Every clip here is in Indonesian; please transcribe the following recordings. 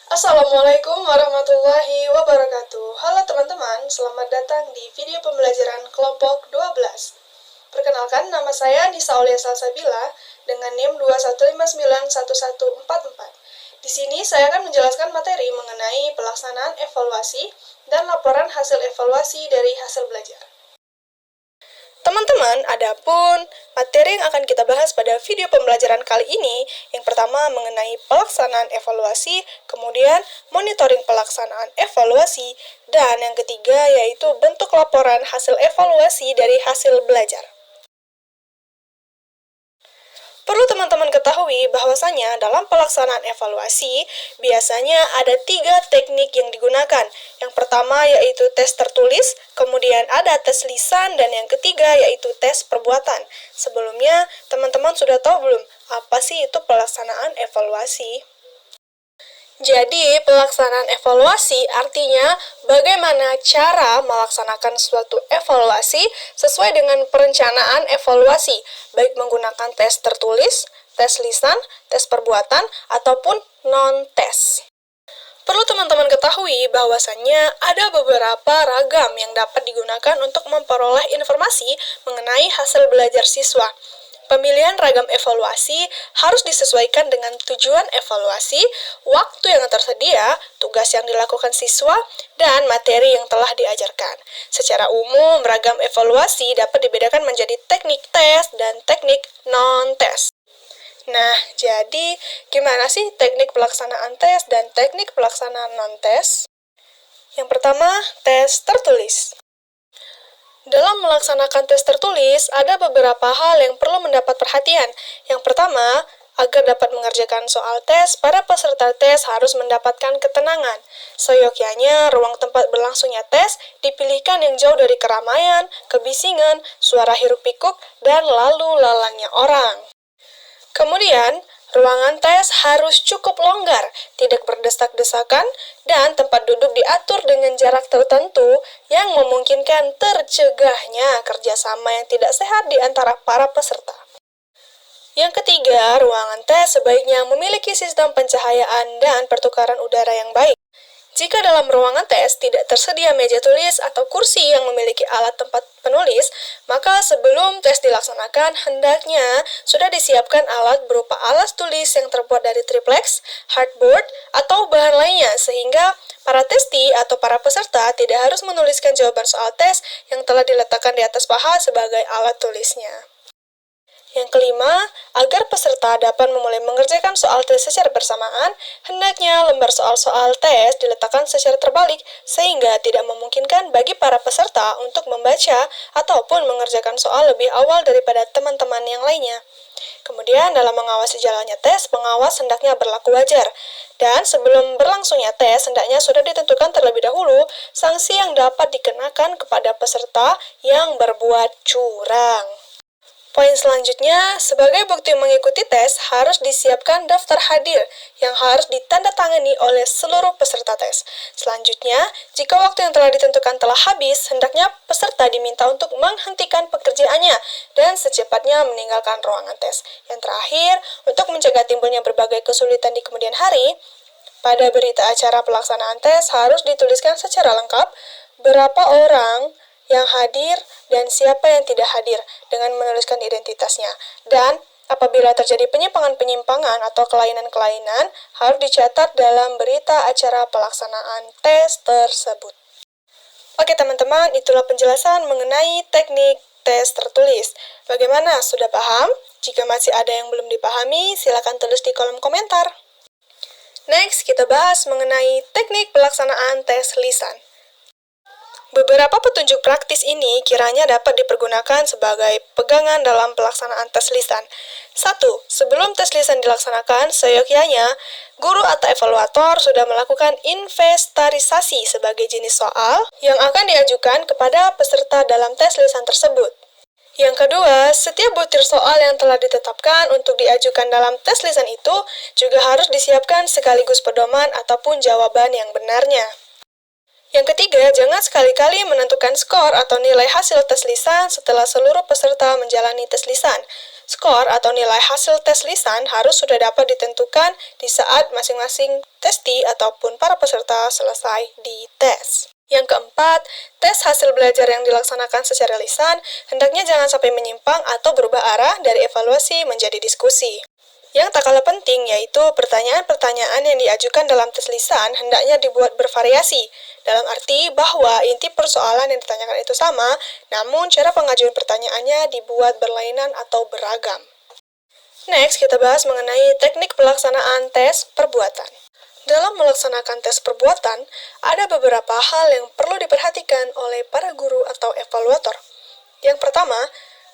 Assalamualaikum warahmatullahi wabarakatuh. Halo teman-teman, selamat datang di video pembelajaran kelompok 12. Perkenalkan, nama saya Nisa Aulia Salsabila dengan NIM 215911144. Di sini saya akan menjelaskan materi mengenai pelaksanaan evaluasi dan laporan hasil evaluasi dari hasil belajar. Teman-teman, adapun materi yang akan kita bahas pada video pembelajaran kali ini, yang pertama mengenai pelaksanaan evaluasi, kemudian monitoring pelaksanaan evaluasi, dan yang ketiga yaitu bentuk laporan hasil evaluasi dari hasil belajar. Perlu teman-teman ketahui bahwasanya dalam pelaksanaan evaluasi, biasanya ada 3 teknik yang digunakan. Yang pertama yaitu tes tertulis, kemudian ada tes lisan, dan yang ketiga yaitu tes perbuatan. Sebelumnya, teman-teman sudah tahu belum apa sih itu pelaksanaan evaluasi? Jadi, pelaksanaan evaluasi artinya bagaimana cara melaksanakan suatu evaluasi sesuai dengan perencanaan evaluasi, baik menggunakan tes tertulis, tes lisan, tes perbuatan, ataupun non-tes. Perlu teman-teman ketahui bahwasannya ada beberapa ragam yang dapat digunakan untuk memperoleh informasi mengenai hasil belajar siswa. Pemilihan ragam evaluasi harus disesuaikan dengan tujuan evaluasi, waktu yang tersedia, tugas yang dilakukan siswa, dan materi yang telah diajarkan. Secara umum, ragam evaluasi dapat dibedakan menjadi teknik tes dan teknik non-tes. Nah, jadi gimana sih teknik pelaksanaan tes dan teknik pelaksanaan non-tes? Yang pertama, tes tertulis. Dalam melaksanakan tes tertulis, ada beberapa hal yang perlu mendapat perhatian. Yang pertama, agar dapat mengerjakan soal tes, para peserta tes harus mendapatkan ketenangan. Seyogyanya, ruang tempat berlangsungnya tes dipilihkan yang jauh dari keramaian, kebisingan, suara hiruk-pikuk, dan lalu lalangnya orang. Kemudian, ruangan tes harus cukup longgar, tidak berdesak-desakan, dan tempat duduk diatur dengan jarak tertentu yang memungkinkan tercegahnya kerjasama yang tidak sehat di antara para peserta. Yang ketiga, ruangan tes sebaiknya memiliki sistem pencahayaan dan pertukaran udara yang baik. Jika dalam ruangan tes tidak tersedia meja tulis atau kursi yang memiliki alat tempat penulis, maka sebelum tes dilaksanakan, hendaknya sudah disiapkan alat berupa alas tulis yang terbuat dari triplex, hardboard, atau bahan lainnya, sehingga para testi atau para peserta tidak harus menuliskan jawaban soal tes yang telah diletakkan di atas paha sebagai alat tulisnya. Yang kelima, agar peserta dapat memulai mengerjakan soal tes secara bersamaan, hendaknya lembar soal-soal tes diletakkan secara terbalik sehingga tidak memungkinkan bagi para peserta untuk membaca ataupun mengerjakan soal lebih awal daripada teman-teman yang lainnya. Kemudian, dalam mengawasi jalannya tes, pengawas hendaknya berlaku wajar. Dan sebelum berlangsungnya tes, hendaknya sudah ditentukan terlebih dahulu sanksi yang dapat dikenakan kepada peserta yang berbuat curang. Poin selanjutnya, sebagai bukti mengikuti tes, harus disiapkan daftar hadir yang harus ditandatangani oleh seluruh peserta tes. Selanjutnya, jika waktu yang telah ditentukan telah habis, hendaknya peserta diminta untuk menghentikan pekerjaannya dan secepatnya meninggalkan ruangan tes. Yang terakhir, untuk mencegah timbulnya berbagai kesulitan di kemudian hari, pada berita acara pelaksanaan tes harus dituliskan secara lengkap berapa orang yang hadir dan siapa yang tidak hadir dengan menuliskan identitasnya. Dan apabila terjadi penyimpangan-penyimpangan atau kelainan-kelainan, harus dicatat dalam berita acara pelaksanaan tes tersebut. Oke teman-teman, itulah penjelasan mengenai teknik tes tertulis. Bagaimana, sudah paham? Jika masih ada yang belum dipahami, silakan tulis di kolom komentar. Next, kita bahas mengenai teknik pelaksanaan tes lisan. Beberapa petunjuk praktis ini kiranya dapat dipergunakan sebagai pegangan dalam pelaksanaan tes lisan. 1. Sebelum tes lisan dilaksanakan, seyogyanya guru atau evaluator sudah melakukan inventarisasi sebagai jenis soal yang akan diajukan kepada peserta dalam tes lisan tersebut. Yang kedua, setiap butir soal yang telah ditetapkan untuk diajukan dalam tes lisan itu juga harus disiapkan sekaligus pedoman ataupun jawaban yang benarnya. Yang ketiga, jangan sekali-kali menentukan skor atau nilai hasil tes lisan setelah seluruh peserta menjalani tes lisan. Skor atau nilai hasil tes lisan harus sudah dapat ditentukan di saat masing-masing testi ataupun para peserta selesai di tes. Yang keempat, tes hasil belajar yang dilaksanakan secara lisan hendaknya jangan sampai menyimpang atau berubah arah dari evaluasi menjadi diskusi. Yang tak kalah penting yaitu pertanyaan-pertanyaan yang diajukan dalam tes lisan hendaknya dibuat bervariasi, dalam arti bahwa inti persoalan yang ditanyakan itu sama, namun cara pengajuan pertanyaannya dibuat berlainan atau beragam. Next, kita bahas mengenai teknik pelaksanaan tes perbuatan. Dalam melaksanakan tes perbuatan, ada beberapa hal yang perlu diperhatikan oleh para guru atau evaluator. Yang pertama,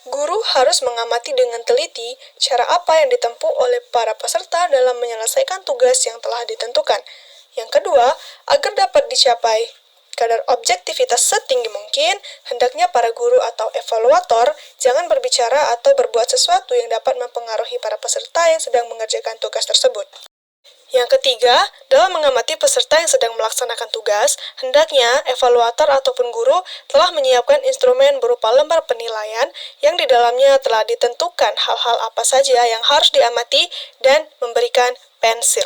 guru harus mengamati dengan teliti cara apa yang ditempuh oleh para peserta dalam menyelesaikan tugas yang telah ditentukan. Yang kedua, agar dapat dicapai kadar objektivitas setinggi mungkin, hendaknya para guru atau evaluator jangan berbicara atau berbuat sesuatu yang dapat mempengaruhi para peserta yang sedang mengerjakan tugas tersebut. Yang ketiga, dalam mengamati peserta yang sedang melaksanakan tugas, hendaknya evaluator ataupun guru telah menyiapkan instrumen berupa lembar penilaian yang di dalamnya telah ditentukan hal-hal apa saja yang harus diamati dan memberikan pensil.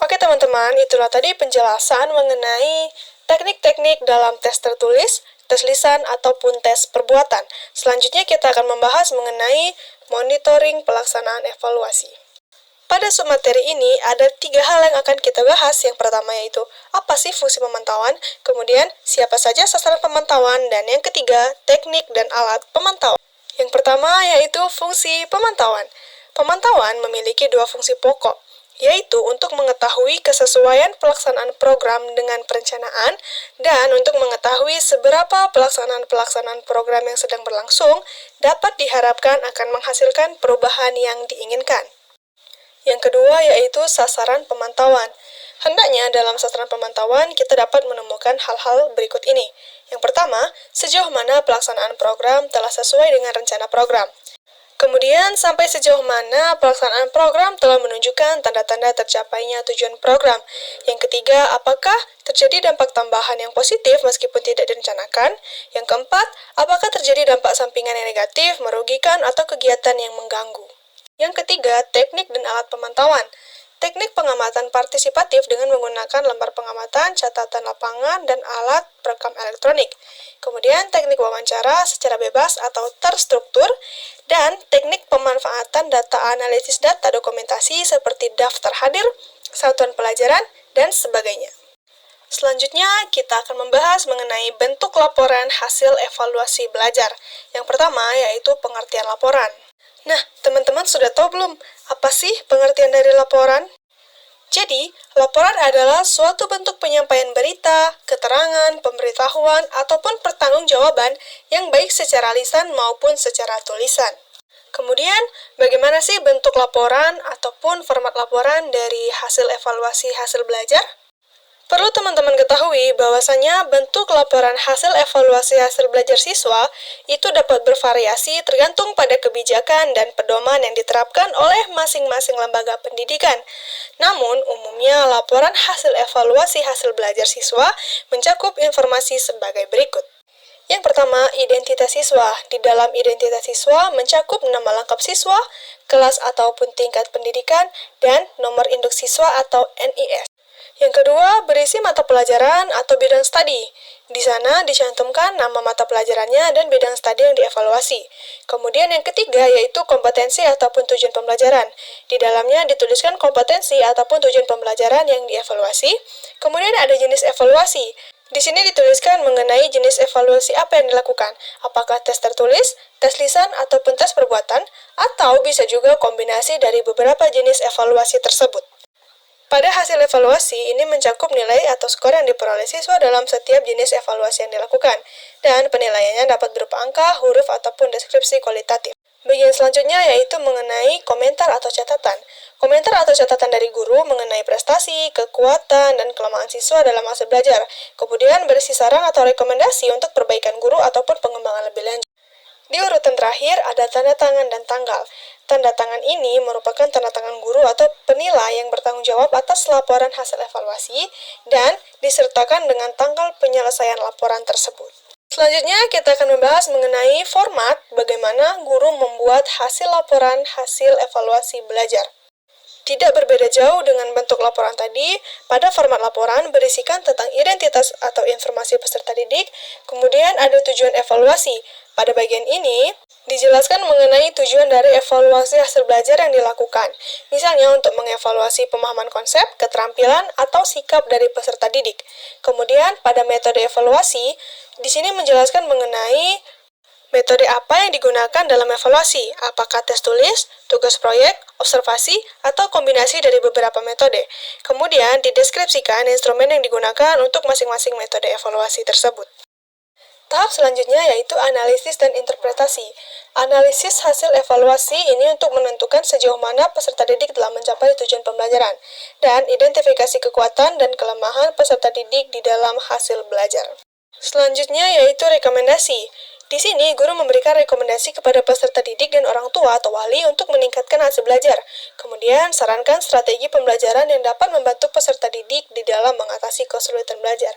Oke teman-teman, itulah tadi penjelasan mengenai teknik-teknik dalam tes tertulis, tes lisan, ataupun tes perbuatan. Selanjutnya kita akan membahas mengenai monitoring pelaksanaan evaluasi. Pada submateri ini ada 3 hal yang akan kita bahas. Yang pertama yaitu apa sih fungsi pemantauan, kemudian siapa saja sasaran pemantauan, dan yang ketiga teknik dan alat pemantauan. Yang pertama yaitu fungsi pemantauan. Pemantauan memiliki 2 fungsi pokok, yaitu untuk mengetahui kesesuaian pelaksanaan program dengan perencanaan dan untuk mengetahui seberapa pelaksanaan program yang sedang berlangsung dapat diharapkan akan menghasilkan perubahan yang diinginkan. Yang kedua yaitu sasaran pemantauan. Hendaknya dalam sasaran pemantauan kita dapat menemukan hal-hal berikut ini. Yang pertama, sejauh mana pelaksanaan program telah sesuai dengan rencana program. Kemudian, sampai sejauh mana pelaksanaan program telah menunjukkan tanda-tanda tercapainya tujuan program. Yang ketiga, apakah terjadi dampak tambahan yang positif meskipun tidak direncanakan. Yang keempat, apakah terjadi dampak sampingan yang negatif, merugikan, atau kegiatan yang mengganggu. Yang ketiga, teknik dan alat pemantauan. Teknik pengamatan partisipatif dengan menggunakan lembar pengamatan, catatan lapangan, dan alat perekam elektronik. Kemudian teknik wawancara secara bebas atau terstruktur, dan teknik pemanfaatan data analisis data dokumentasi seperti daftar hadir, satuan pelajaran, dan sebagainya. Selanjutnya, kita akan membahas mengenai bentuk laporan hasil evaluasi belajar. Yang pertama yaitu pengertian laporan. Nah, teman-teman sudah tahu belum apa sih pengertian dari laporan? Jadi, laporan adalah suatu bentuk penyampaian berita, keterangan, pemberitahuan, ataupun pertanggungjawaban yang baik secara lisan maupun secara tulisan. Kemudian, bagaimana sih bentuk laporan ataupun format laporan dari hasil evaluasi hasil belajar? Perlu teman-teman ketahui bahwasanya bentuk laporan hasil evaluasi hasil belajar siswa itu dapat bervariasi tergantung pada kebijakan dan pedoman yang diterapkan oleh masing-masing lembaga pendidikan. Namun, umumnya laporan hasil evaluasi hasil belajar siswa mencakup informasi sebagai berikut. Yang pertama, identitas siswa. Di dalam identitas siswa mencakup nama lengkap siswa, kelas ataupun tingkat pendidikan, dan nomor induk siswa atau NIS. Yang kedua, berisi mata pelajaran atau bidang studi. Di sana dicantumkan nama mata pelajarannya dan bidang studi yang dievaluasi. Kemudian yang ketiga yaitu kompetensi ataupun tujuan pembelajaran. Di dalamnya dituliskan kompetensi ataupun tujuan pembelajaran yang dievaluasi. Kemudian ada jenis evaluasi. Di sini dituliskan mengenai jenis evaluasi apa yang dilakukan. Apakah tes tertulis, tes lisan, ataupun tes perbuatan, atau bisa juga kombinasi dari beberapa jenis evaluasi tersebut. Pada hasil evaluasi, ini mencakup nilai atau skor yang diperoleh siswa dalam setiap jenis evaluasi yang dilakukan, dan penilaiannya dapat berupa angka, huruf, ataupun deskripsi kualitatif. Bagian selanjutnya yaitu mengenai komentar atau catatan. Komentar atau catatan dari guru mengenai prestasi, kekuatan, dan kelemahan siswa dalam hasil belajar. Kemudian berisi saran atau rekomendasi untuk perbaikan guru ataupun pengembangan lebih lanjut. Di urutan terakhir ada tanda tangan dan tanggal. Tanda tangan ini merupakan tanda tangan guru atau penilai yang bertanggung jawab atas laporan hasil evaluasi dan disertakan dengan tanggal penyelesaian laporan tersebut. Selanjutnya, kita akan membahas mengenai format bagaimana guru membuat hasil laporan hasil evaluasi belajar. Tidak berbeda jauh dengan bentuk laporan tadi, pada format laporan berisikan tentang identitas atau informasi peserta didik, kemudian ada tujuan evaluasi. Pada bagian ini, dijelaskan mengenai tujuan dari evaluasi hasil belajar yang dilakukan, misalnya untuk mengevaluasi pemahaman konsep, keterampilan, atau sikap dari peserta didik. Kemudian, pada metode evaluasi, di sini menjelaskan mengenai metode apa yang digunakan dalam evaluasi, apakah tes tulis, tugas proyek, observasi, atau kombinasi dari beberapa metode. Kemudian, dideskripsikan instrumen yang digunakan untuk masing-masing metode evaluasi tersebut. Tahap selanjutnya yaitu analisis dan interpretasi. Analisis hasil evaluasi ini untuk menentukan sejauh mana peserta didik telah mencapai tujuan pembelajaran, dan identifikasi kekuatan dan kelemahan peserta didik di dalam hasil belajar. Selanjutnya yaitu rekomendasi. Di sini, guru memberikan rekomendasi kepada peserta didik dan orang tua atau wali untuk meningkatkan hasil belajar. Kemudian, sarankan strategi pembelajaran yang dapat membantu peserta didik di dalam mengatasi kesulitan belajar.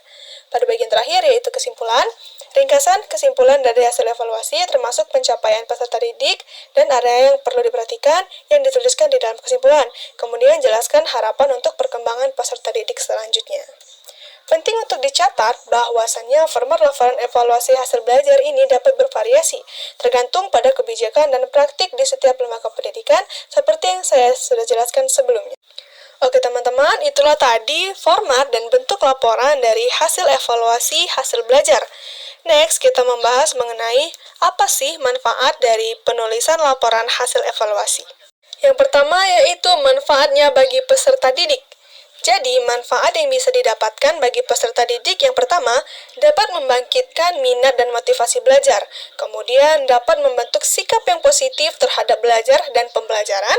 Pada bagian terakhir yaitu kesimpulan. Ringkasan kesimpulan dari hasil evaluasi termasuk pencapaian peserta didik dan area yang perlu diperhatikan yang dituliskan di dalam kesimpulan. Kemudian, jelaskan harapan untuk perkembangan peserta didik selanjutnya. Penting untuk dicatat bahwasannya format laporan evaluasi hasil belajar ini dapat bervariasi, tergantung pada kebijakan dan praktik di setiap lembaga pendidikan, seperti yang saya sudah jelaskan sebelumnya. Oke teman-teman, itulah tadi format dan bentuk laporan dari hasil evaluasi hasil belajar. Next, kita membahas mengenai apa sih manfaat dari penulisan laporan hasil evaluasi. Yang pertama yaitu manfaatnya bagi peserta didik. Jadi, manfaat yang bisa didapatkan bagi peserta didik yang pertama, dapat membangkitkan minat dan motivasi belajar. Kemudian, dapat membentuk sikap yang positif terhadap belajar dan pembelajaran,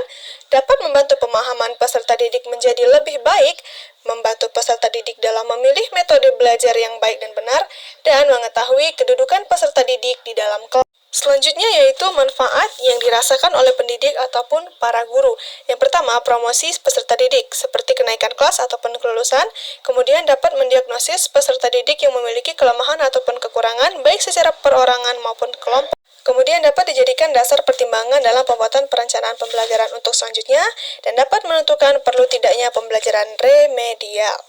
dapat membantu pemahaman peserta didik menjadi lebih baik, membantu peserta didik dalam memilih metode belajar yang baik dan benar, dan mengetahui kedudukan peserta didik di dalam kelas. Selanjutnya yaitu manfaat yang dirasakan oleh pendidik ataupun para guru. Yang pertama, promosi peserta didik, seperti kenaikan kelas ataupun kelulusan, kemudian dapat mendiagnosis peserta didik yang memiliki kelemahan ataupun kekurangan, baik secara perorangan maupun kelompok. Kemudian dapat dijadikan dasar pertimbangan dalam pembuatan perencanaan pembelajaran untuk selanjutnya, dan dapat menentukan perlu tidaknya pembelajaran remedial.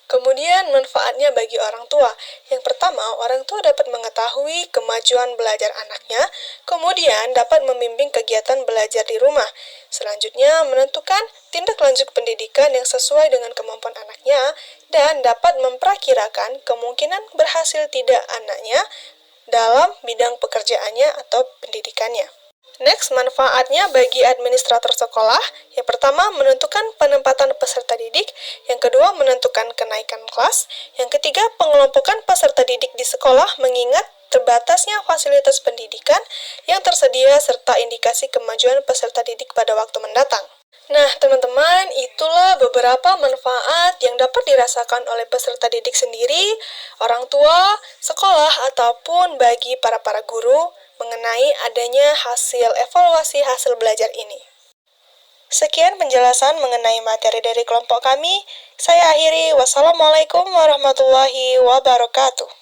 Kemudian manfaatnya bagi orang tua. Yang pertama, orang tua dapat mengetahui kemajuan belajar anaknya, kemudian dapat membimbing kegiatan belajar di rumah. Selanjutnya, menentukan tindak lanjut pendidikan yang sesuai dengan kemampuan anaknya, dan dapat memperkirakan kemungkinan berhasil tidak anaknya dalam bidang pekerjaannya atau pendidikannya. Next, manfaatnya bagi administrator sekolah. Yang pertama, menentukan penempatan peserta didik. Yang kedua, menentukan kenaikan kelas. Yang ketiga, pengelompokan peserta didik di sekolah mengingat terbatasnya fasilitas pendidikan yang tersedia serta indikasi kemajuan peserta didik pada waktu mendatang. Nah, teman-teman, itulah beberapa manfaat yang dapat dirasakan oleh peserta didik sendiri, orang tua, sekolah, ataupun bagi para guru mengenai adanya hasil evaluasi hasil belajar ini. Sekian penjelasan mengenai materi dari kelompok kami. Saya akhiri. Wassalamualaikum warahmatullahi wabarakatuh.